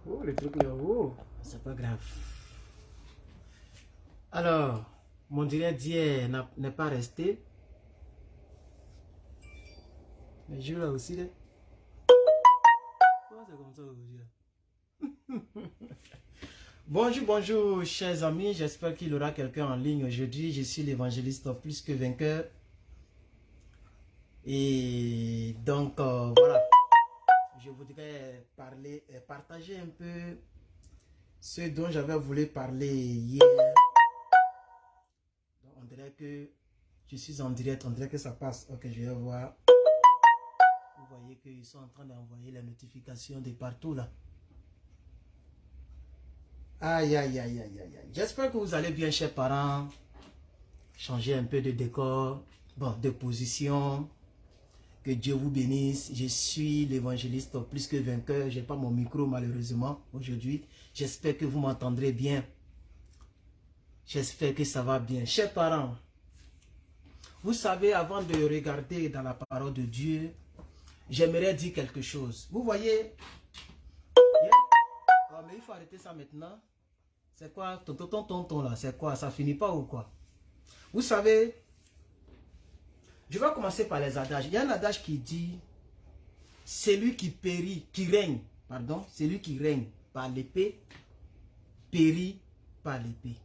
Oh, le truc là, oh, c'est pas grave. Alors, mon direct d'hier n'est pas resté. Mais je là aussi, là. Pourquoi c'est comme ça aujourd'hui? Bonjour, bonjour, chers amis. J'espère qu'il y aura quelqu'un en ligne aujourd'hui. Je suis l'évangéliste plus que vainqueur. Et donc, voilà. Je voudrais partager un peu ce dont j'avais voulu parler hier. Donc, on dirait que je suis en direct, on dirait que ça passe. Ok, je vais voir. Vous voyez qu'ils sont en train d'envoyer les notifications de partout là. Aïe, aïe, aïe, aïe, aïe, aïe. J'espère que vous allez bien, chers parents. Changer un peu de décor, bon, de position. Que Dieu vous bénisse. Je suis l'évangéliste plus que vainqueur. Je n'ai pas mon micro malheureusement aujourd'hui. J'espère que vous m'entendrez bien. J'espère que ça va bien. Chers parents, vous savez, avant de regarder dans la parole de Dieu, j'aimerais dire quelque chose. Vous voyez, oh, mais il faut arrêter ça maintenant. C'est quoi, tonton là, c'est quoi, ça finit pas ou quoi? Vous savez, je vais commencer par les adages. Il y a un adage qui dit, celui qui périt, qui règne, pardon, celui qui règne par l'épée, périt par l'épée.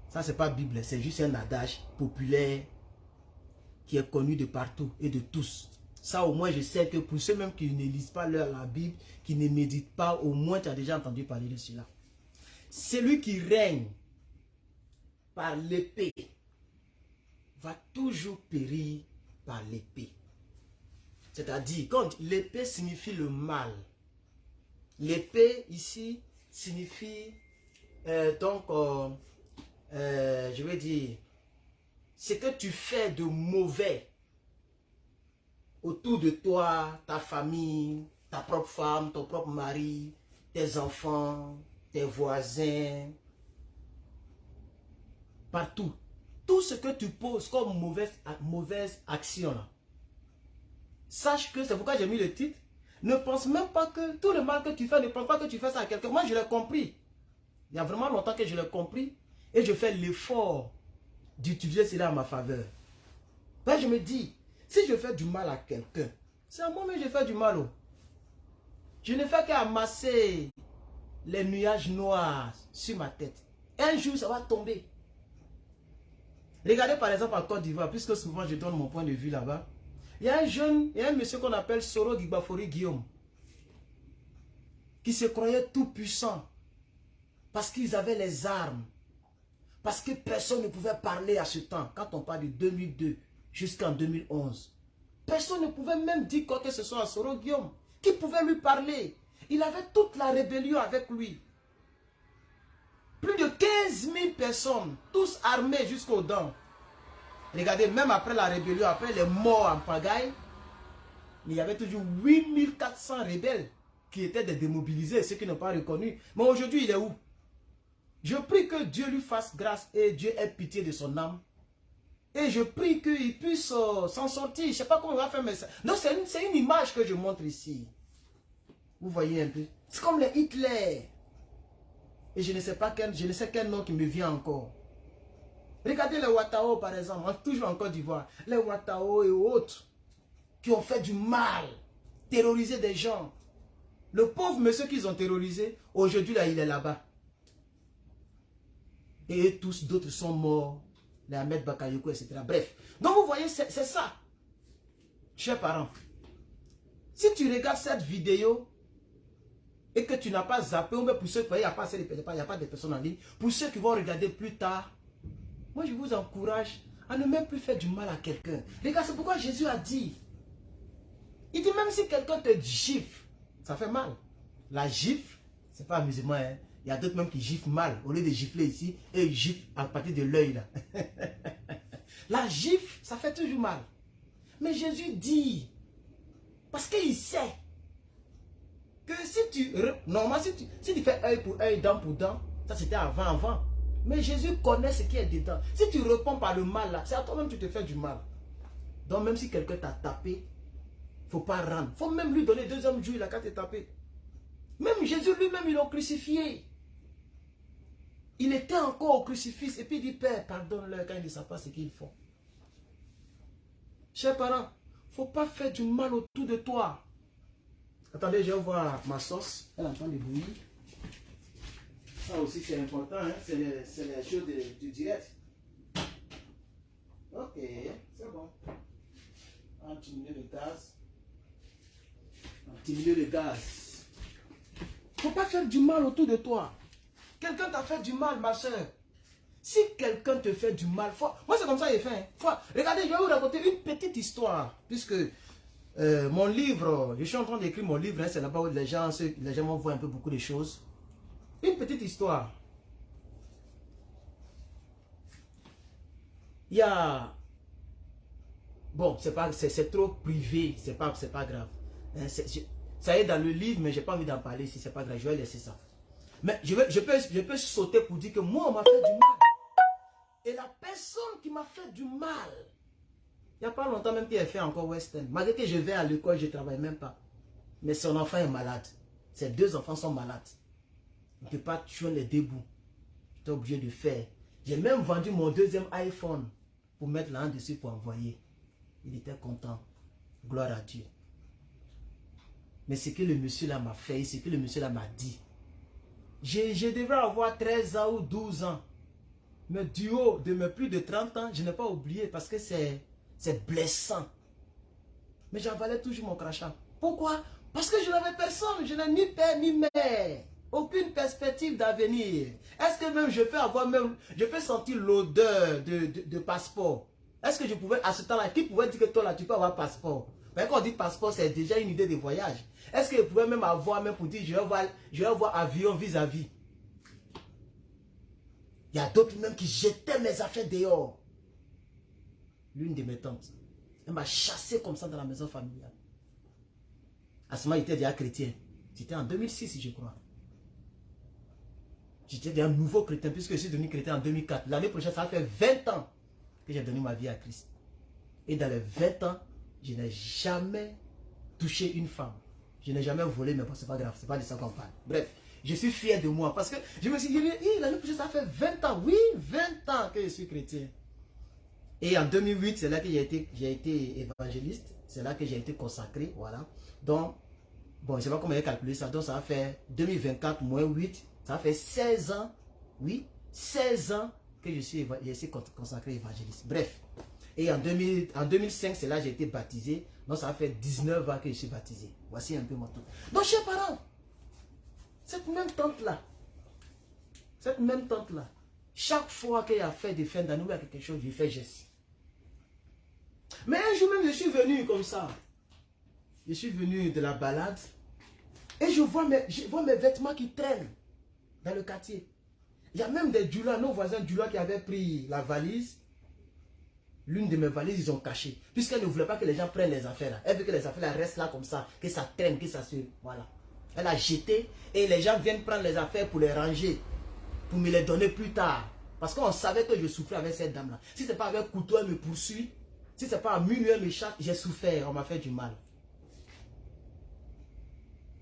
Ça, c'est pas Bible, c'est juste un adage populaire qui est connu de partout et de tous. Ça, au moins, je sais que pour ceux même qui ne lisent pas la Bible, qui ne méditent pas, au moins, tu as déjà entendu parler de cela. Celui qui règne par l'épée va toujours périr par l'épée. C'est-à-dire, quand l'épée signifie le mal, l'épée ici signifie je vais dire, ce que tu fais de mauvais autour de toi, ta famille, ta propre femme, ton propre mari, tes enfants, tes voisins, partout. Tout ce que tu poses comme mauvaise action, là, sache que, c'est pourquoi j'ai mis le titre, ne pense même pas que tout le mal que tu fais, ne pense pas que tu fais ça à quelqu'un. Moi, je l'ai compris. Il y a vraiment longtemps que je l'ai compris et je fais l'effort d'utiliser cela à ma faveur. Ben, je me dis, si je fais du mal à quelqu'un, c'est à moi-même que je fais du mal. Oh. Je ne fais qu'amasser les nuages noirs sur ma tête. Un jour, ça va tomber. Regardez par exemple en Côte d'Ivoire, puisque souvent je donne mon point de vue là-bas. Il y a un monsieur qu'on appelle Soro Gbagbo Guillaume, qui se croyait tout puissant, parce qu'ils avaient les armes, parce que personne ne pouvait parler à ce temps, quand on parle de 2002 jusqu'en 2011. Personne ne pouvait même dire quoi que ce soit à Soro Guillaume, qui pouvait lui parler. Il avait toute la rébellion avec lui. Plus de 15 000 personnes, tous armés jusqu'aux dents. Regardez, même après la rébellion, après les morts en pagaille, il y avait toujours 8400 rebelles qui étaient des démobilisés, ceux qui n'ont pas reconnu. Mais aujourd'hui, il est où? Je prie que Dieu lui fasse grâce et Dieu ait pitié de son âme. Et je prie qu'il puisse s'en sortir. Je ne sais pas comment il va faire, mais ça... Non, c'est une image que je montre ici. Vous voyez un peu? C'est comme les Hitler. Et je ne sais quel nom qui me vient encore. Regardez les Ouattao par exemple, toujours en Côte d'Ivoire. Les Ouattao et autres qui ont fait du mal, terrorisé des gens. Le pauvre monsieur qu'ils ont terrorisé, aujourd'hui là, il est là-bas. Et tous d'autres sont morts. Les Ahmed Bakayoko, etc. Bref. Donc vous voyez, c'est ça. Chers parents, si tu regardes cette vidéo et que tu n'as pas zappé, ou même pour ceux qui, il n'y a pas de personnes en ligne, pour ceux qui vont regarder plus tard, moi je vous encourage à ne même plus faire du mal à quelqu'un. Regarde, c'est pourquoi Jésus a dit, il dit même si quelqu'un te gifle, ça fait mal. La gifle, c'est pas amusement, hein. Il y a d'autres même qui giflent mal. Au lieu de gifler ici, et ils giflent à partir de l'œil là. La gifle, ça fait toujours mal. Mais Jésus dit, parce qu'il sait que si tu... Normalement, si tu fais œil pour œil, dent pour dent, ça c'était avant. Mais Jésus connaît ce qui est dedans. Si tu réponds par le mal là, c'est à toi-même que tu te fais du mal. Donc même si quelqu'un t'a tapé, il ne faut pas rendre. Il faut même lui donner deuxième jour, il a qu'à te taper. Même Jésus lui-même, ils l'ont crucifié. Il était encore au crucifix. Et puis il dit, Père, pardonne-leur quand ils ne savent pas ce qu'ils font. Chers parents, il ne faut pas faire du mal autour de toi. Attendez, je vais voir ma sauce. Elle entend du bruit. Ça aussi, c'est important. Hein? C'est les choses du direct. Ok, c'est bon. On va diminuer le gaz. On va diminuer le gaz. Il ne faut pas faire du mal autour de toi. Quelqu'un t'a fait du mal, ma soeur. Si quelqu'un te fait du mal, moi c'est comme ça que j'ai fait. Regardez, je vais vous raconter une petite histoire. Puisque mon livre, je suis en train d'écrire mon livre, hein, c'est là-bas où les gens voient un peu beaucoup de choses. Une petite histoire. Il y a... Bon, c'est trop privé, c'est pas grave. Hein, ça est dans le livre, mais j'ai pas envie d'en parler si c'est pas grave, je vais laisser ça. Mais je peux sauter pour dire que moi, on m'a fait du mal. Et la personne qui m'a fait du mal, il n'y a pas longtemps même qu'il a fait encore Western. Malgré que je vais à l'école, je ne travaille même pas. Mais son enfant est malade. Ses deux enfants sont malades. On ne peut pas tuer les deux bouts. J'étais obligé de faire. J'ai même vendu mon deuxième iPhone pour mettre là dessus pour envoyer. Il était content. Gloire à Dieu. Mais ce que le monsieur là m'a fait, ce que le monsieur là m'a dit, je devrais avoir 13 ans ou 12 ans. Mais du haut de mes plus de 30 ans, je n'ai pas oublié parce que c'est blessant. Mais j'avalais toujours mon crachat. Pourquoi? Parce que je n'avais personne. Je n'ai ni père ni mère. Aucune perspective d'avenir. Est-ce que même je peux sentir l'odeur de passeport? Est-ce que je pouvais, à ce temps-là, qui pouvait dire que toi là, tu peux avoir passeport? Mais quand on dit passeport, c'est déjà une idée de voyage. Est-ce que je pouvais même avoir, même pour dire, je vais voir avion vis-à-vis? Il y a d'autres même qui jetaient mes affaires dehors. L'une de mes tantes, elle m'a chassé comme ça dans la maison familiale. À ce moment, j'étais déjà chrétien. C'était en 2006, je crois. J'étais déjà un nouveau chrétien, puisque je suis devenu chrétien en 2004. L'année prochaine, ça fait 20 ans que j'ai donné ma vie à Christ. Et dans les 20 ans, je n'ai jamais touché une femme. Je n'ai jamais volé, mais bon, c'est pas grave, c'est pas de ça qu'on parle. Bref, je suis fier de moi parce que je me suis dit, l'année prochaine, ça fait 20 ans, oui, 20 ans que je suis chrétien. Et en 2008, c'est là que j'ai été évangéliste, c'est là que j'ai été consacré, voilà. Donc, bon, je ne sais pas comment j'ai calculé ça, donc ça va faire 2024 moins 8, ça va faire 16 ans, oui, 16 ans que je suis consacré évangéliste. Bref, et en 2005, c'est là que j'ai été baptisé, donc ça va faire 19 ans que je suis baptisé. Voici un peu mon tour. Donc, chers parents, cette même tante-là, chaque fois qu'il y a fait des fins d'année ou quelque chose, je fais geste. Mais un jour même, je suis venu comme ça. Je suis venu de la balade et je vois mes vêtements qui traînent dans le quartier. Il y a même des djoulas, nos voisins djoulas qui avaient pris la valise. L'une de mes valises, ils ont caché. Puisqu'elle ne voulait pas que les gens prennent les affaires là. Elle veut que les affaires là restent là comme ça, que ça traîne, que ça se... Voilà. Elle a jeté et les gens viennent prendre les affaires pour les ranger, pour me les donner plus tard. Parce qu'on savait que je souffrais avec cette dame-là. Si ce n'est pas avec couteau, elle me poursuit. Si ce n'est pas à minuit, elle me chasse, j'ai souffert. On m'a fait du mal.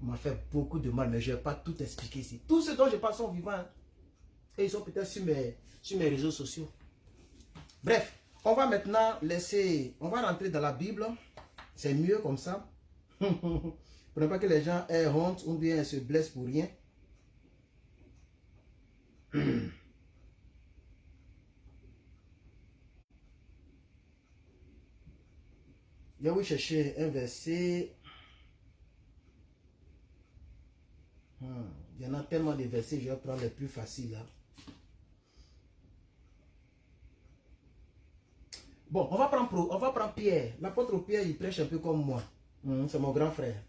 On m'a fait beaucoup de mal, mais je ne vais pas tout expliquer ici. Tout ce dont je parle sont vivants. Et ils sont peut-être sur mes réseaux sociaux. Bref, on va maintenant on va rentrer dans la Bible. C'est mieux comme ça. Pour ne pas que les gens aient honte ou bien se blessent pour rien. Je vais vous chercher un verset. Il y en a tellement de versets, je vais prendre les plus faciles là. Bon, on va prendre Pierre. L'apôtre Pierre, il prêche un peu comme moi. C'est mon grand frère.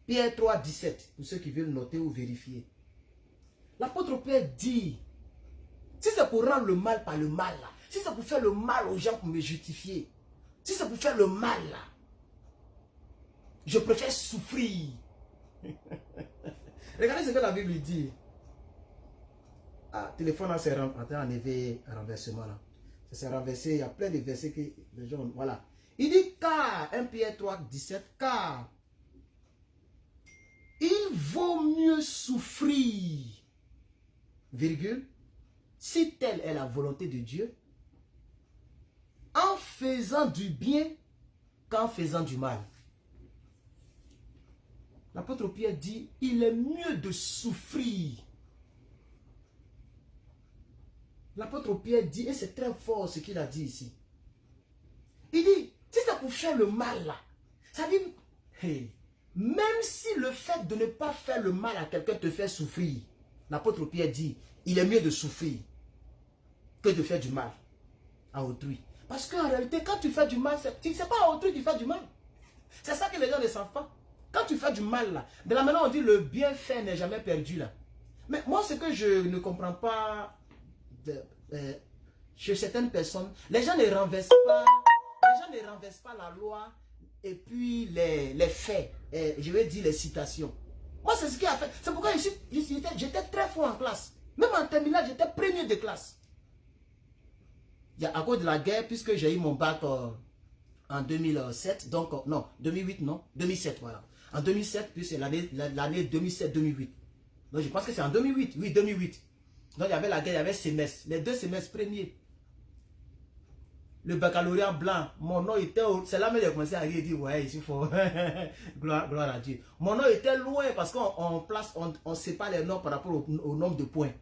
Pierre 3, 17, pour ceux qui veulent noter ou vérifier. L'apôtre Pierre dit, si c'est pour rendre le mal par le mal, là, si c'est pour faire le mal aux gens pour me justifier, si c'est pour faire le mal, là, je préfère souffrir. Regardez ce que la Bible dit. Ah, téléphone là, c'est enlevé un renversement là. C'est renversé, il y a plein de versets que les gens... Voilà. Il dit car, 1 Pierre 3, 17, car il vaut mieux souffrir, virgule, si telle est la volonté de Dieu, en faisant du bien qu'en faisant du mal. L'apôtre Pierre dit, il est mieux de souffrir. L'apôtre Pierre dit, et c'est très fort ce qu'il a dit ici. Il dit, si c'est pour faire le mal là, ça dit, hey, même si le fait de ne pas faire le mal à quelqu'un te fait souffrir, l'apôtre Pierre dit, il est mieux de souffrir que de faire du mal à autrui. Parce qu'en réalité, quand tu fais du mal, c'est pas à autrui que tu fais du mal. C'est ça que les gens ne savent pas. Quand tu fais du mal là, de la manière on dit le bienfait n'est jamais perdu là. Mais moi, ce que je ne comprends pas chez certaines personnes, les gens ne renversent pas la loi et puis les faits, je vais dire les citations. Moi, c'est ce qui a fait. C'est pourquoi j'étais très fort en classe. Même en terminale, j'étais premier de classe. À cause de la guerre, puisque j'ai eu mon bac en 2007, donc, non, 2008, non, 2007, voilà. En 2007, puis c'est l'année 2007-2008. Donc, je pense que c'est en 2008, oui, 2008. Donc, il y avait la guerre, il y avait semestre, les 2 semestres premiers. Le baccalauréat blanc, mon nom était, c'est là même j'ai commencé à rire et dire, ouais, ici, il faut, gloire à Dieu. Mon nom était loin parce qu'on sépare les noms par rapport au nombre de points.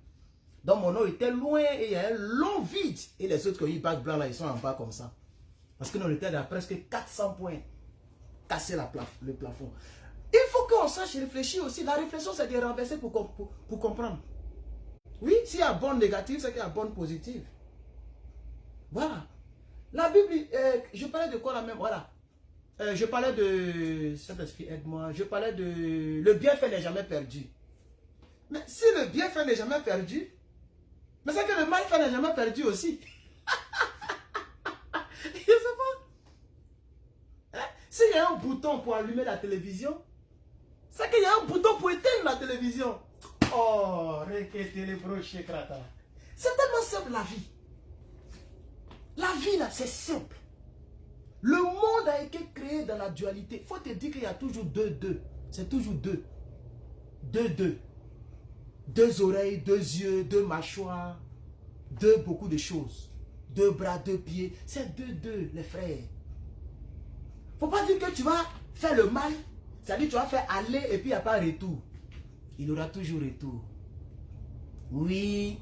Donc, mon nom était loin et il y a un long vide. Et les autres qui ont eu bac blanc, là, ils sont en bas comme ça. Parce que nous, on était à presque 400 points. Casser le plafond. Il faut qu'on sache réfléchir aussi. La réflexion, c'est de renverser pour comprendre. Oui, s'il y a bonne négative, c'est qu'il y a bonne positive. Voilà. La Bible, je parlais de quoi là même? Voilà. Je parlais de... Saint-Esprit, aide-moi. Je parlais de... Le bienfait n'est jamais perdu. Mais si le bienfait n'est jamais perdu, mais c'est que le malfait n'est jamais perdu aussi. Je sais pas. Hein? S'il y a un bouton pour allumer la télévision, c'est qu'il y a un bouton pour éteindre la télévision. Oh, c'est tellement simple la vie. La vie là, c'est simple. Le monde a été créé dans la dualité. Il faut te dire qu'il y a toujours deux. C'est toujours deux. Deux. 2 oreilles, 2 yeux, 2 mâchoires, 2 beaucoup de choses. 2 bras, 2 pieds. C'est 2, les frères. Faut pas dire que tu vas faire le mal. C'est-à-dire que tu vas faire aller et puis il n'y a pas retour. Il y aura toujours retour. Oui.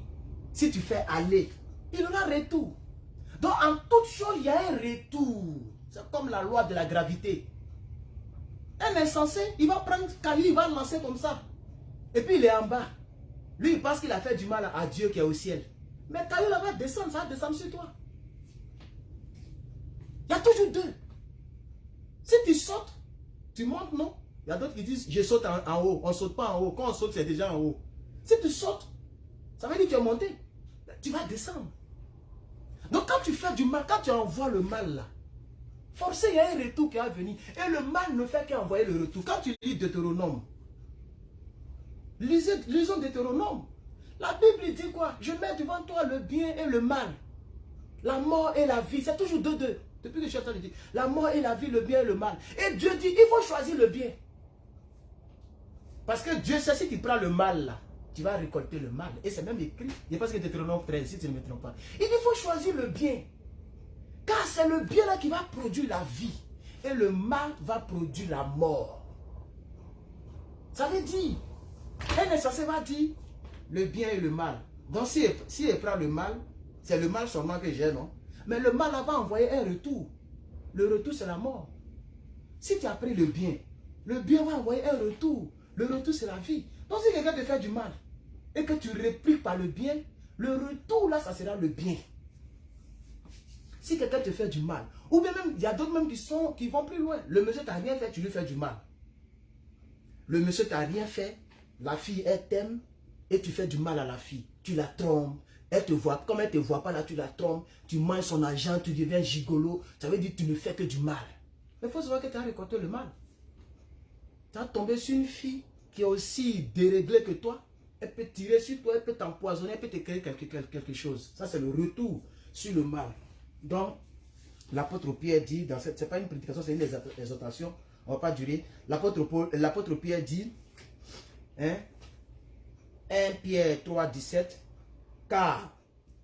Si tu fais aller, il y aura retour. Donc en toute chose, il y a un retour. C'est comme la loi de la gravité. Un insensé, il va prendre Kali, il va le lancer comme ça. Et puis il est en bas. Lui, il pense qu'il a fait du mal à Dieu qui est au ciel. Mais Kali, il va descendre, ça va descendre sur toi. Il y a toujours 2. Si tu sautes, tu montes, non? Il y a d'autres qui disent, je saute en haut. On ne saute pas en haut. Quand on saute, c'est déjà en haut. Si tu sautes, ça veut dire que tu es monté. Tu vas descendre. Donc quand tu fais du mal, quand tu envoies le mal là, forcément il y a un retour qui va venir. Et le mal ne fait qu'envoyer le retour. Quand tu lis Deutéronome, lisons Deutéronome. La Bible dit quoi? Je mets devant toi le bien et le mal. La mort et la vie. C'est toujours 2. Depuis que je suis en train de dire. La mort et la vie, le bien et le mal. Et Dieu dit, il faut choisir le bien. Parce que Dieu sait, si tu prends le mal là, tu vas récolter le mal. Et c'est même écrit. Je pense que Deutéronome 13, si tu ne me trompes pas. Il dit, il faut choisir le bien. Car c'est le bien là qui va produire la vie. Et le mal va produire la mort. Ça veut dire, un insensé va dire le bien et le mal. Donc si elle prend le mal, c'est le mal seulement que j'ai, non? Mais le mal là va envoyer un retour. Le retour, c'est la mort. Si tu as pris le bien va envoyer un retour. Le retour, c'est la vie. Donc si quelqu'un te fait du mal et que tu répliques par le bien, le retour là, ça sera le bien. Si quelqu'un te fait du mal, ou bien même, il y a d'autres même qui vont plus loin. Le monsieur t'a rien fait, tu lui fais du mal. Le monsieur t'a rien fait, la fille, elle t'aime, et tu fais du mal à la fille. Tu la trompes, elle te voit, comme elle ne te voit pas là, tu la trompes, tu manges son argent, tu deviens gigolo. Ça veut dire que tu ne fais que du mal. Mais il faut savoir que tu as récolté le mal. Tu as tombé sur une fille qui est aussi déréglée que toi. Elle peut tirer sur toi, elle peut t'empoisonner, elle peut te créer quelque chose. Ça, c'est le retour sur le mal. Donc, l'apôtre Pierre dit, ce n'est pas une prédication, c'est une exhortation, on ne va pas durer. L'apôtre Pierre dit, Hein? 1 Pierre 3, 17. Car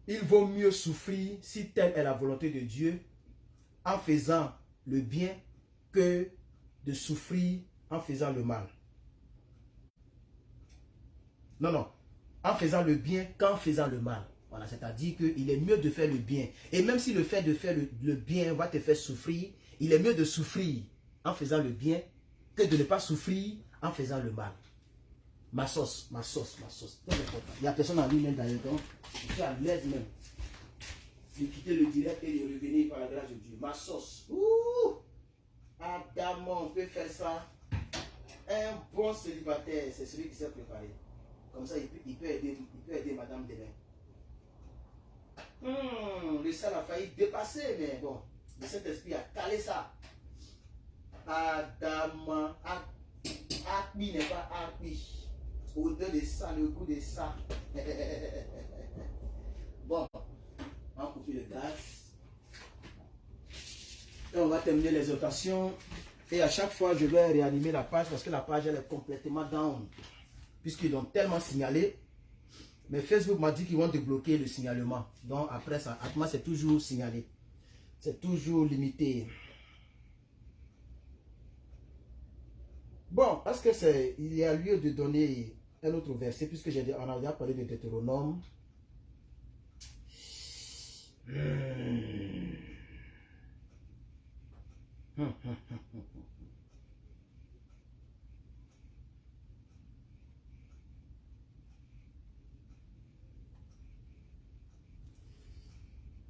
il vaut mieux souffrir si telle est la volonté de Dieu en faisant le bien que de souffrir en faisant le mal. Non, non. En faisant le bien qu'en faisant le mal. Voilà, c'est-à-dire qu'il est mieux de faire le bien. Et même si le fait de faire le bien va te faire souffrir, il est mieux de souffrir en faisant le bien que de ne pas souffrir en faisant le mal. Ma sauce, ma sauce, ma sauce. Très important. Il n'y a personne en ligne d'ailleurs. Donc, je suis à l'aise même de quitter le direct et de revenir par la grâce de Dieu. Ma sauce. Ouh! Adam, on peut faire ça. Un bon célibataire, c'est celui qui s'est préparé. Comme ça, il peut aider madame demain. Le sel a failli dépasser, mais bon, le Saint-Esprit a calé ça. Adam, Akmi n'est pas Akmi. Odeur de ça, le goût de ça. Bon, on va couper le gaz. Et on va terminer les exhortations. Et à chaque fois, je vais réanimer la page parce que la page elle est complètement down. Puisqu'ils l'ont tellement signalé. Mais Facebook m'a dit qu'ils vont débloquer le signalement. Donc après ça, Atma c'est toujours signalé. C'est toujours limité. Bon, parce que il y a lieu de donner un autre verset, puisque on a déjà parlé de Deutéronome.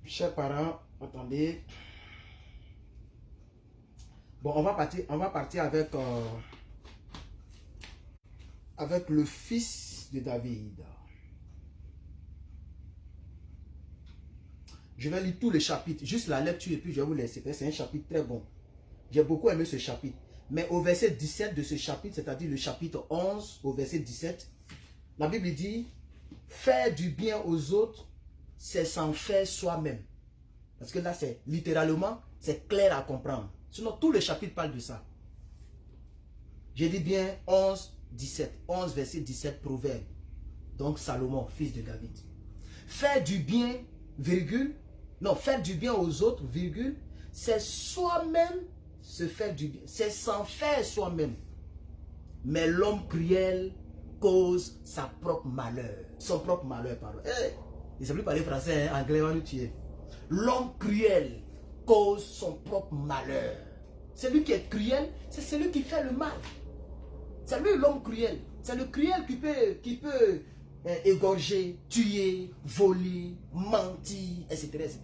Chers parents, attendez. Bon, on va partir avec le fils de David. Je vais lire tous les chapitres, juste la lecture et puis je vais vous laisser. C'est un chapitre très bon. J'ai beaucoup aimé ce chapitre. Mais au verset 17 de ce chapitre, c'est-à-dire le chapitre 11 au verset 17, la Bible dit, faire du bien aux autres, c'est s'en faire soi-même. Parce que là, c'est littéralement, c'est clair à comprendre. Sinon, tout le chapitre parle de ça. J'ai dit bien 11, 17. 11, verset 17, proverbe. Donc, Salomon, fils de David. Faire du bien, virgule. Non, faire du bien aux autres, virgule. C'est soi-même se faire du bien. C'est s'en faire soi-même. Mais l'homme cruel cause sa propre malheur. Son propre malheur, pardon. Il ne sait plus parler français, hein, anglais, on va nous tuer. L'homme cruel cause son propre malheur. Celui qui est cruel, c'est celui qui fait le mal. C'est lui l'homme cruel. C'est le cruel qui peut égorger, tuer, voler, mentir, etc. etc.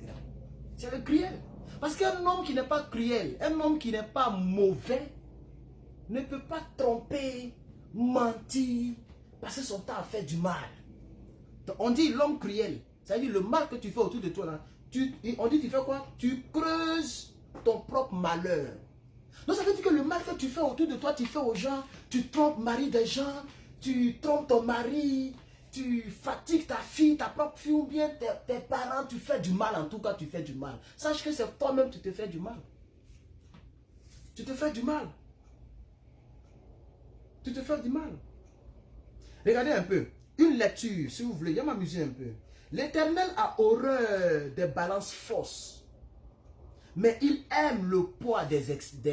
C'est le cruel. Parce qu'un homme qui n'est pas cruel, un homme qui n'est pas mauvais, ne peut pas tromper, mentir, passer son temps à faire du mal. Donc on dit l'homme cruel, c'est-à-dire le mal que tu fais autour de toi là. On dit tu fais quoi? Tu creuses ton propre malheur. Donc ça veut dire que le mal que tu fais autour de toi, tu fais aux gens, tu trompes le mari des gens, tu trompes ton mari, tu fatigues ta fille, ta propre fille ou bien tes parents, tu fais du mal, en tout cas tu fais du mal. Sache que c'est toi-même tu te fais du mal. Tu te fais du mal. Tu te fais du mal. Regardez un peu, une lecture si vous voulez, je vais m'amuser un peu. L'Éternel a horreur des balances fausses, mais il aime le poids des exacts,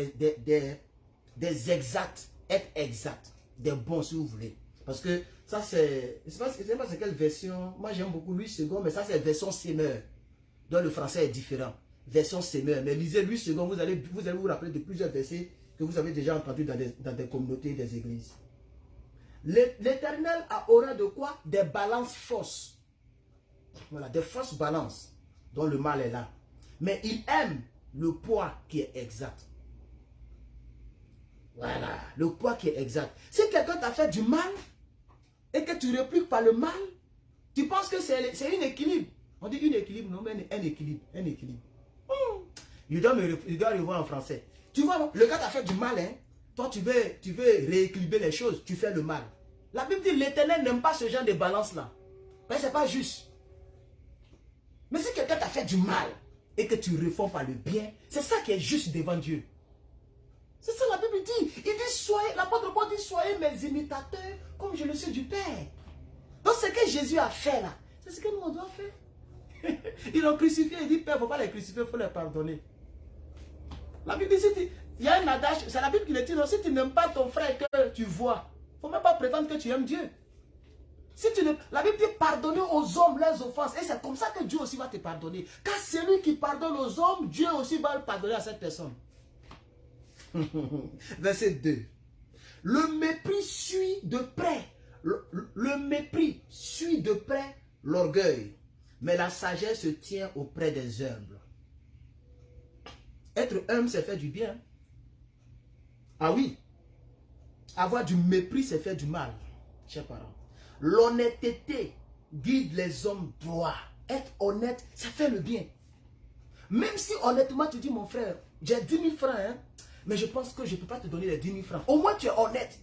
être exact, des bons si vous voulez. Parce que ça c'est, je ne sais pas c'est quelle version, moi j'aime beaucoup Louis II, mais ça c'est version Semeur, dont le français est différent. Version Semeur, mais lisez Louis II, vous allez vous rappeler de plusieurs versets que vous avez déjà entendus dans des communautés, des églises. L'Éternel a horreur de quoi? Des balances fausses. Voilà, des fausses balances dont le mal est là. Mais il aime le poids qui est exact. Voilà, le poids qui est exact. Si quelqu'un t'a fait du mal et que tu répliques par le mal, tu penses que c'est un équilibre. On dit un équilibre, non, mais un équilibre. Un équilibre. Il doit revoir en français. Tu vois, le gars t'a fait du mal, hein. Toi, tu veux rééquilibrer les choses, tu fais le mal. La Bible dit l'Éternel n'aime pas ce genre de balance-là. Mais ce n'est pas juste. Mais si quelqu'un t'a fait du mal et que tu réformes par le bien, c'est ça qui est juste devant Dieu. C'est ça la Bible dit. Il dit, soyez, l'apôtre Paul dit, soyez mes imitateurs comme je le suis du Père. Donc ce que Jésus a fait là, c'est ce que nous on doit faire. Ils l'ont crucifié, il dit, Père, il ne faut pas les crucifier, il faut les pardonner. La Bible dit, il y a un adage, c'est la Bible qui le dit, non, si tu n'aimes pas ton frère que tu vois, il ne faut même pas prétendre que tu aimes Dieu. Si tu ne, la Bible dit pardonner aux hommes leurs offenses. Et c'est comme ça que Dieu aussi va te pardonner. Car celui qui pardonne aux hommes, Dieu aussi va le pardonner à cette personne. Verset 2. Le mépris suit de près. Le mépris suit de près l'orgueil. Mais la sagesse se tient auprès des humbles. Être humble, c'est faire du bien. Ah oui. Avoir du mépris, c'est faire du mal. Chers parents. L'honnêteté guide les hommes droits. Être honnête, ça fait le bien. Même si honnêtement tu dis, mon frère, j'ai 10 000 francs, hein, mais je pense que je ne peux pas te donner les 10 000 francs. Au moins tu es honnête.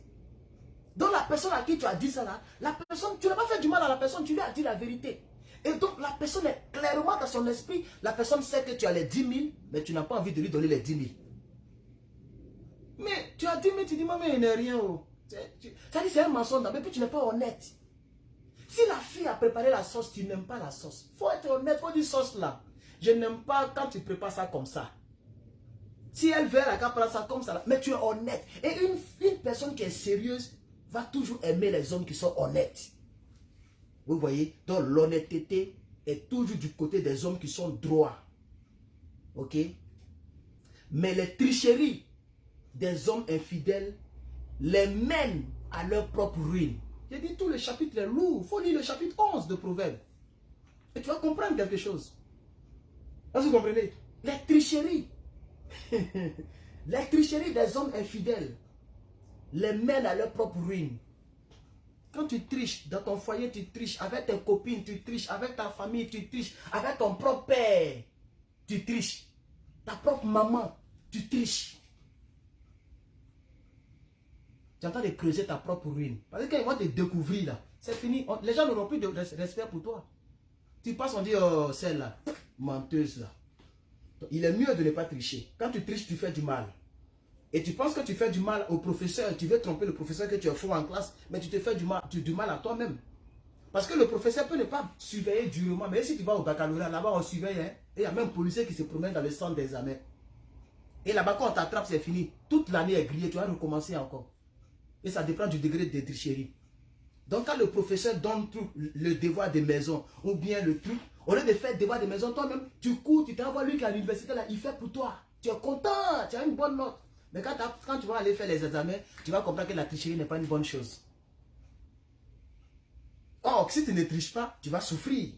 Donc la personne à qui tu as dit ça là, la personne, tu n'as pas fait du mal à la personne, tu lui as dit la vérité. Et donc la personne est clairement dans son esprit, la personne sait que tu as les 10 000, mais tu n'as pas envie de lui donner les 10 000. Mais tu as 10 000, tu dis, maman, il n'est rien. Oh. Ça dit, c'est un mensonge, mais puis tu n'es pas honnête. Si la fille a préparé la sauce, tu n'aimes pas la sauce. Il faut être honnête, il faut dire sauce là. Je n'aime pas quand tu prépares ça comme ça. Si elle veut, elle prend ça comme ça là. Mais tu es honnête. Et une personne qui est sérieuse va toujours aimer les hommes qui sont honnêtes. Vous voyez? Donc l'honnêteté est toujours du côté des hommes qui sont droits. Ok? Mais les tricheries des hommes infidèles les mènent à leur propre ruine. J'ai dit tout le chapitre est lourd. Il faut lire le chapitre 11 de Proverbes. Et tu vas comprendre quelque chose. Est-ce que vous comprenez? Les tricheries. Les tricheries des hommes infidèles les mènent à leur propre ruine. Quand tu triches dans ton foyer, tu triches. Avec tes copines, tu triches. Avec ta famille, tu triches. Avec ton propre père, tu triches. Ta propre maman, tu triches. Tu es en train de creuser ta propre ruine. Parce que quand ils vont te découvrir là, c'est fini. Les gens n'auront plus de respect pour toi. Tu passes, on dit, oh, celle-là, menteuse là. Donc, il est mieux de ne pas tricher. Quand tu triches, tu fais du mal. Et tu penses que tu fais du mal au professeur, tu veux tromper le professeur que tu as faux en classe, mais tu te fais du mal à toi-même. Parce que le professeur peut ne pas surveiller durement. Mais si tu vas au baccalauréat, là-bas on surveille. Hein, et il y a même un policier qui se promène dans le centre d'examen. Et là-bas, quand on t'attrape, c'est fini. Toute l'année est grillée, tu vas recommencer encore. Et ça dépend du degré de tricherie. Donc quand le professeur donne tout le devoir de maison, ou bien le truc, au lieu de faire le devoir de maison, toi-même, tu cours, tu t'envoies lui qui est à l'université, là, il fait pour toi. Tu es content, tu as une bonne note. Mais quand tu vas aller faire les examens, tu vas comprendre que la tricherie n'est pas une bonne chose. Or, si tu ne triches pas, tu vas souffrir.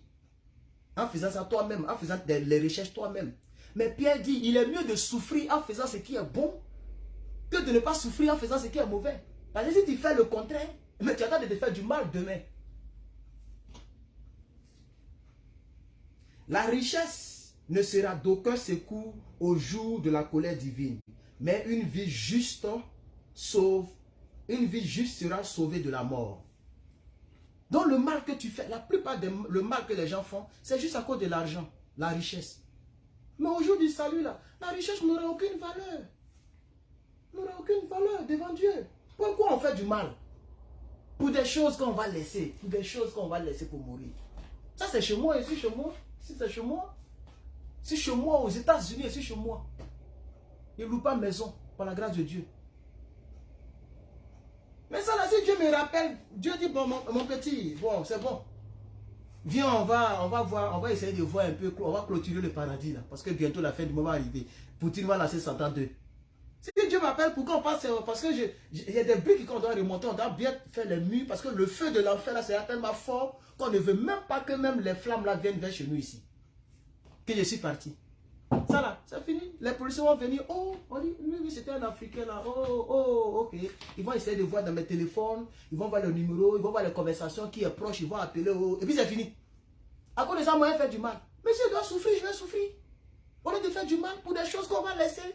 En faisant ça toi-même, en faisant les recherches toi-même. Mais Pierre dit, il est mieux de souffrir en faisant ce qui est bon, que de ne pas souffrir en faisant ce qui est mauvais. Parce que si tu fais le contraire, mais tu attends de te faire du mal demain. La richesse ne sera d'aucun secours au jour de la colère divine. Mais une vie juste sera sauvée de la mort. Donc le mal que tu fais, la plupart le mal que les gens font, c'est juste à cause de l'argent, la richesse. Mais au jour du salut, là, la richesse n'aura aucune valeur. N'aura aucune valeur devant Dieu. Pourquoi on fait du mal? Pour des choses qu'on va laisser. Pour des choses qu'on va laisser pour mourir. Ça c'est chez moi, ici chez moi. Si c'est chez moi. C'est chez moi aux États-Unis, ici chez moi. Il ne loue pas maison, par la grâce de Dieu. Mais ça là, si Dieu me rappelle, Dieu dit, bon, mon petit, bon, c'est bon. Viens, on va voir, on va essayer de voir un peu, on va clôturer le paradis là. Parce que bientôt la fin du mois va arriver. Poutine va lancer 132. Si Dieu m'appelle, pourquoi on passe? Parce que il y a des briques qu'on doit remonter, on doit bien faire les murs, parce que le feu de l'enfer là, c'est tellement fort qu'on ne veut même pas que même les flammes là viennent vers chez nous ici. Que je suis parti. Ça là, c'est fini. Les policiers vont venir. Oh, on dit, oui, c'était un Africain là. Oh, ok. Ils vont essayer de voir dans mes téléphones. Ils vont voir le numéro. Ils vont voir les conversations qui est proche. Ils vont appeler. Oh, et puis c'est fini. À cause de ça, moi, je fais du mal. Mais si je dois souffrir, je vais souffrir. Au lieu de faire du mal pour des choses qu'on va laisser.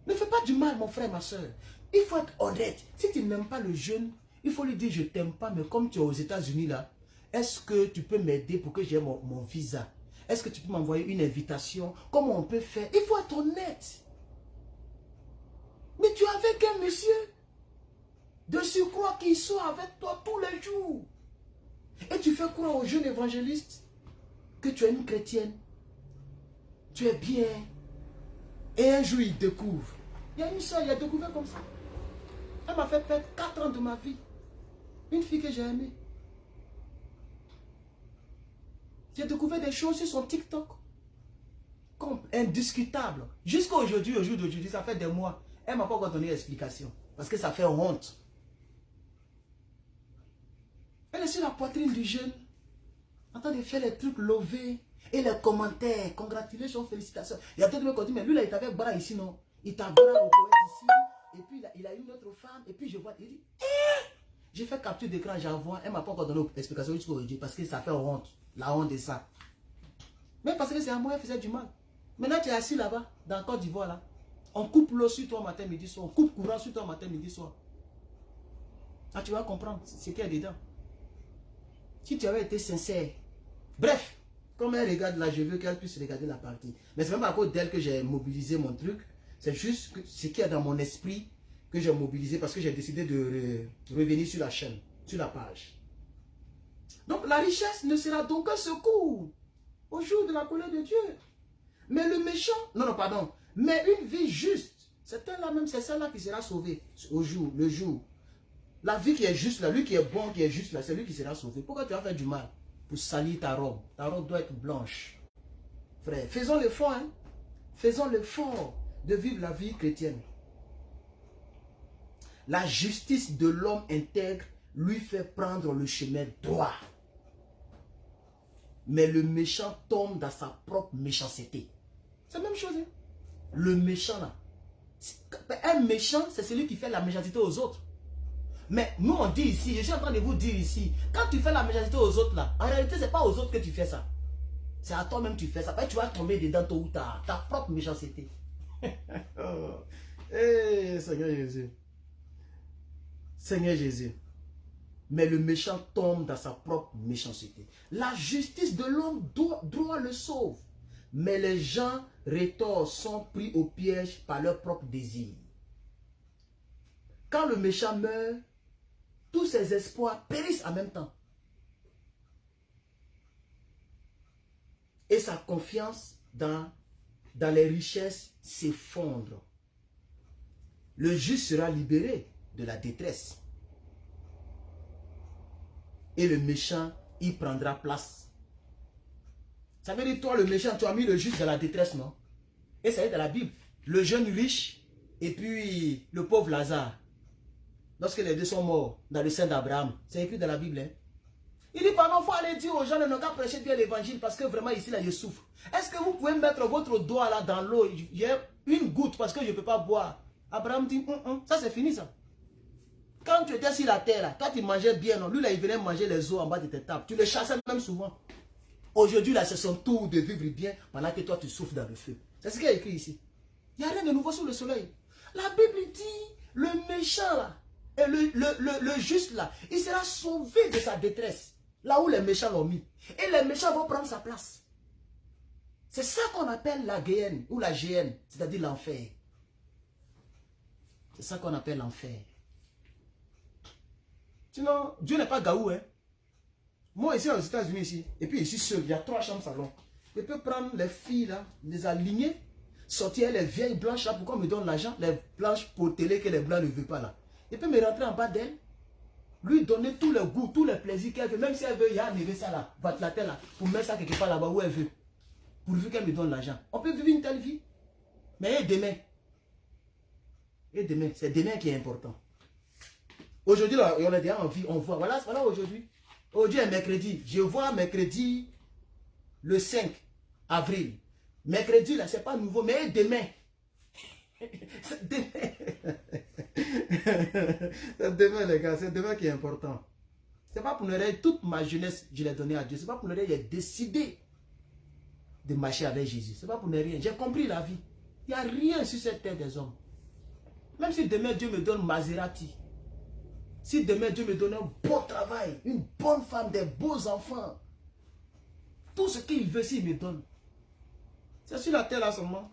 Ne fais pas du mal, mon frère, ma soeur. Il faut être honnête. Si tu n'aimes pas le jeune, il faut lui dire, je t'aime pas, mais comme tu es aux États-Unis là, est-ce que tu peux m'aider pour que j'ai mon visa? Est-ce que tu peux m'envoyer une invitation? Comment on peut faire? Il faut être honnête. Mais tu es avec un monsieur de surcroît qui soit avec toi tous les jours. Et tu fais croire aux jeunes évangélistes que tu es une chrétienne. Tu es bien. Et un jour, il découvre. Il y a une soeur, il a découvert comme ça. Elle m'a fait perdre 4 ans de ma vie. Une fille que j'ai aimée. J'ai découvert des choses sur son TikTok. Comme indiscutables. Jusqu'à aujourd'hui, au jour d'aujourd'hui, ça fait des mois. Elle ne m'a pas encore donné d'explication. Parce que ça fait honte. Elle est sur la poitrine du jeune. En train de faire les trucs lovés. Et les commentaires. Congratulations, félicitations. Il y a d'autres qui disent, mais lui là, il t'avait bras ici, non? Il t'a bras au poète ici. Et puis il a une autre femme. Et puis je vois, il dit, j'ai fait capture d'écran, j'envoie. Elle ne m'a pas encore donné d'explication jusqu'à aujourd'hui. Parce que ça fait honte. La honte de ça. Mais parce que c'est à moi, elle faisait du mal. Maintenant, tu es assis là-bas, dans Côte d'Ivoire, là. On coupe l'eau sur toi matin, midi, soir. On coupe courant sur toi matin, midi, soir. Ah, tu vas comprendre ce qu'il y a dedans. Si tu avais été sincère. Bref, comme elle regarde là, je veux qu'elle puisse regarder la partie. Mais c'est même à cause d'elle que j'ai mobilisé mon truc. C'est juste ce qu'il y a dans mon esprit que j'ai mobilisé parce que j'ai décidé de revenir sur la chaîne, sur la page. Donc la richesse ne sera donc qu'un secours au jour de la colère de Dieu. Mais le méchant, non, pardon, mais une vie juste, c'est elle-là même, c'est celle-là qui sera sauvée au jour, le jour. La vie qui est juste là, lui qui est bon, qui est juste là, c'est lui qui sera sauvé. Pourquoi tu vas faire du mal? Pour salir ta robe. Ta robe doit être blanche. Frère, faisons l'effort, hein. Faisons l'effort de vivre la vie chrétienne. La justice de l'homme intègre lui fait prendre le chemin droit. Mais le méchant tombe dans sa propre méchanceté. C'est la même chose. Hein? Le méchant là. Un méchant, c'est celui qui fait la méchanceté aux autres. Mais nous on dit ici, je suis en train de vous dire ici, quand tu fais la méchanceté aux autres là, en réalité c'est pas aux autres que tu fais ça. C'est à toi-même que tu fais ça. Tu vas tomber dedans tôt ou tard. Ta propre méchanceté. Oh. Hey, Seigneur Jésus. Seigneur Jésus. Mais le méchant tombe dans sa propre méchanceté. La justice de l'homme droit le sauve. Mais les gens rétorts sont pris au piège par leur propre désir. Quand le méchant meurt, tous ses espoirs périssent en même temps. Et sa confiance dans les richesses s'effondre. Le juste sera libéré de la détresse. Et le méchant y prendra place. Ça veut dire, toi, le méchant, tu as mis le juste dans la détresse, non? Et ça est dans la Bible. Le jeune riche et puis le pauvre Lazare. Lorsque les deux sont morts dans le sein d'Abraham. C'est écrit dans la Bible. Hein? Il dit, pardon, il faut aller dire aux gens de ne pas prêcher bien l'évangile parce que vraiment ici, là, je souffre. Est-ce que vous pouvez mettre votre doigt là dans l'eau? Il y a une goutte parce que je ne peux pas boire. Abraham dit, ça c'est fini ça. Quand tu étais sur la terre, là, quand tu mangeais bien, non, lui là, il venait manger les os en bas de tes tables. Tu le chassais même souvent. Aujourd'hui, là, c'est son tour de vivre bien pendant que toi, tu souffres dans le feu. C'est ce qu'il y a écrit ici. Il n'y a rien de nouveau sous le soleil. La Bible dit, le méchant là, et le juste là, il sera sauvé de sa détresse. Là où les méchants l'ont mis. Et les méchants vont prendre sa place. C'est ça qu'on appelle la Géhenne, ou la Géhenne, c'est-à-dire l'enfer. C'est ça qu'on appelle l'enfer. Sinon, Dieu n'est pas gaou, hein. Moi, ici aux États-Unis, ici, et puis ici seul, il y a 3 chambres salon. Je peux prendre les filles là, les aligner, sortir les vieilles blanches là, pourquoi on me donne l'argent, les blanches potelées que les blancs ne veulent pas là. Je peux me rentrer en bas d'elle, lui donner tout le goût, tout le plaisir qu'elle veut, même si elle veut, il y a enlevé ça là, battre la terre là, pour mettre ça quelque part là-bas où elle veut. Pourvu qu'elle me donne l'argent. On peut vivre une telle vie. Mais et demain? Et demain, c'est demain qui est important. Aujourd'hui, là, on est déjà en vie, on voit. Voilà aujourd'hui. Aujourd'hui est mercredi. Je vois mercredi le 5 avril. Mercredi, là, c'est pas nouveau, mais demain. C'est demain. C'est demain, les gars. C'est demain qui est important. C'est pas pour ne rien. Toute ma jeunesse, je l'ai donnée à Dieu. C'est pas pour ne rien. J'ai décidé de marcher avec Jésus. C'est pas pour ne rien. J'ai compris la vie. Il n'y a rien sur cette terre des hommes. Même si demain Dieu me donne Maserati. Si demain Dieu me donne un bon travail, une bonne femme, des beaux enfants. Tout ce qu'il veut, s'il me donne. C'est sur la terre là seulement.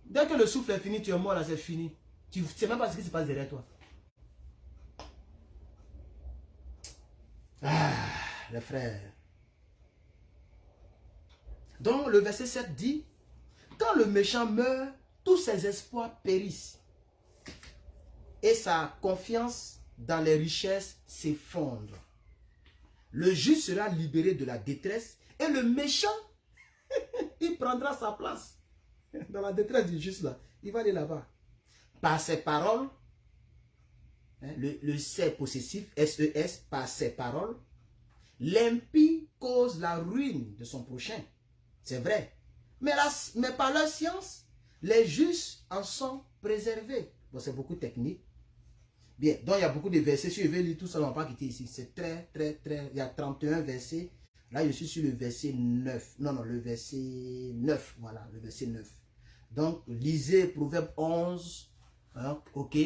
Dès que le souffle est fini, tu es mort là, c'est fini. Tu ne sais même pas ce qui se passe derrière toi. Ah, les frères. Donc, le verset 7 dit, quand le méchant meurt, tous ses espoirs périssent. Et sa confiance dans les richesses s'effondre. Le juste sera libéré de la détresse et le méchant, il prendra sa place. Dans la détresse du juste là, il va aller là-bas. Par ses paroles, hein, le C possessif, S-E-S, par ses paroles, l'impie cause la ruine de son prochain. C'est vrai. Mais par leur science, les justes en sont préservés. Bon, c'est beaucoup technique. Bien, donc il y a beaucoup de versets. Si je vais lire tout ça, on ne va pas quitter ici. C'est très. Il y a 31 versets. Là, je suis sur le verset 9. Non, le verset 9. Voilà, le verset 9. Donc, lisez Proverbe 11. Hein, ok,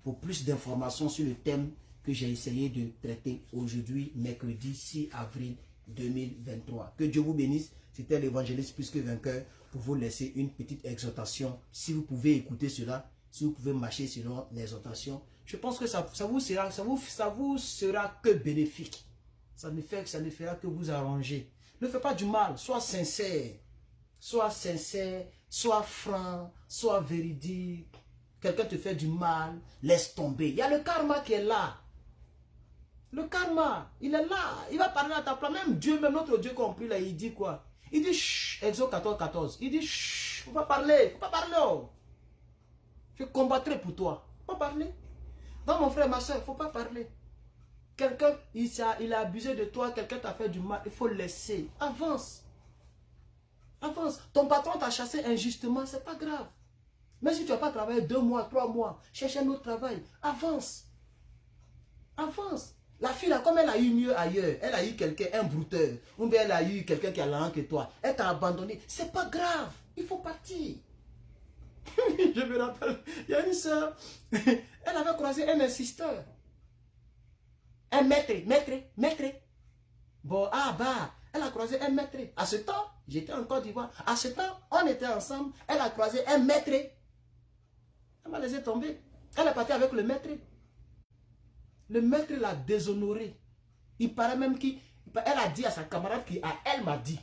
pour plus d'informations sur le thème que j'ai essayé de traiter aujourd'hui, mercredi 6 avril 2023. Que Dieu vous bénisse. C'était l'évangéliste plus que vainqueur pour vous laisser une petite exhortation. Si vous pouvez écouter cela, si vous pouvez marcher selon l'exhortation, je pense que ça vous sera que bénéfique. Ça ne fera que vous arranger. Ne faites pas du mal, sois sincère, sois franc, sois véridique. Quelqu'un te fait du mal, laisse tomber. Il y a le karma qui est là. Le karma, il est là. Il va parler à ta place. Même Dieu, même notre Dieu compris là, il dit quoi? Il dit chut, Exode 14, 14. Il dit chut, faut pas parler, faut pas parler. Oh. Je combattrai pour toi. Faut pas parler. Non, mon frère, ma soeur, faut pas parler. Quelqu'un, il a abusé de toi, quelqu'un t'a fait du mal, il faut laisser. Avance. Avance. Ton patron t'a chassé injustement, c'est pas grave. Même si tu n'as pas travaillé 2 mois, 3 mois, cherche un autre travail. Avance. Avance. La fille, là, comme elle a eu mieux ailleurs, elle a eu quelqu'un, un brouteur, ou bien elle a eu quelqu'un qui a l'argent que toi, elle t'a abandonné. C'est pas grave. Il faut partir. Je me rappelle, il y a une soeur, elle avait croisé un insisteur. Un maître. Bon, elle a croisé un maître. À ce temps, j'étais en Côte d'Ivoire. À ce temps, on était ensemble. Elle a croisé un maître. Elle m'a laissé tomber. Elle est partie avec le maître. Le maître l'a déshonoré. Il paraît même qu'elle a dit à sa camarade elle m'a dit.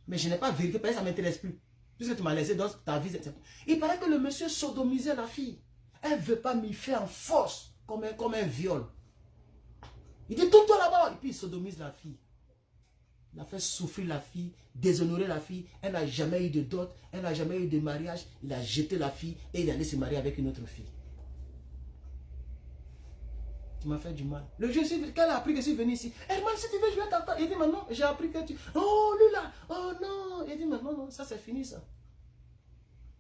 Mais je n'ai pas vérifié parce que ça ne m'intéresse plus. Puisque tu m'as laissé dans ta vie. Il paraît que le monsieur sodomisait la fille. Elle ne veut pas m'y faire en force comme un viol. Il dit tourne-toi là-bas. Et puis il sodomise la fille. Il a fait souffrir la fille, déshonorer la fille. Elle n'a jamais eu de dot, elle n'a jamais eu de mariage. Il a jeté la fille et il est allé se marier avec une autre fille. Tu m'as fait du mal. Le jour qu'elle a appris que je suis venu ici. Herman, si tu veux, je vais t'entendre. Il dit maintenant, j'ai appris que tu... Oh, lui là, oh non. Il dit maintenant, non, ça c'est fini ça.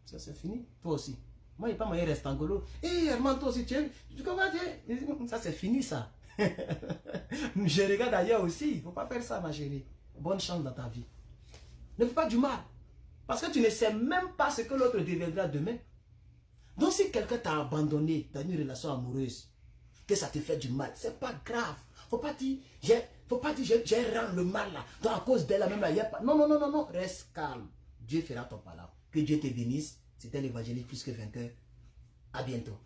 Ça c'est fini. Toi aussi. Moi, il n'est pas moyen de rester en golo. Hé, Herman, toi aussi, tu comment tu es? Ça c'est fini ça. Je regarde ailleurs aussi. Il ne faut pas faire ça, ma chérie. Bonne chance dans ta vie. Ne fais pas du mal. Parce que tu ne sais même pas ce que l'autre deviendra demain. Donc si quelqu'un t'a abandonné dans une relation amoureuse, que ça te fait du mal, c'est pas grave. Faut pas dire, j'ai rendu le mal là. Donc à cause d'elle même là, y a pas... Non. Reste calme. Dieu fera ton palabre. Que Dieu te bénisse. C'était l'évangéliste plus que vainqueur. À bientôt.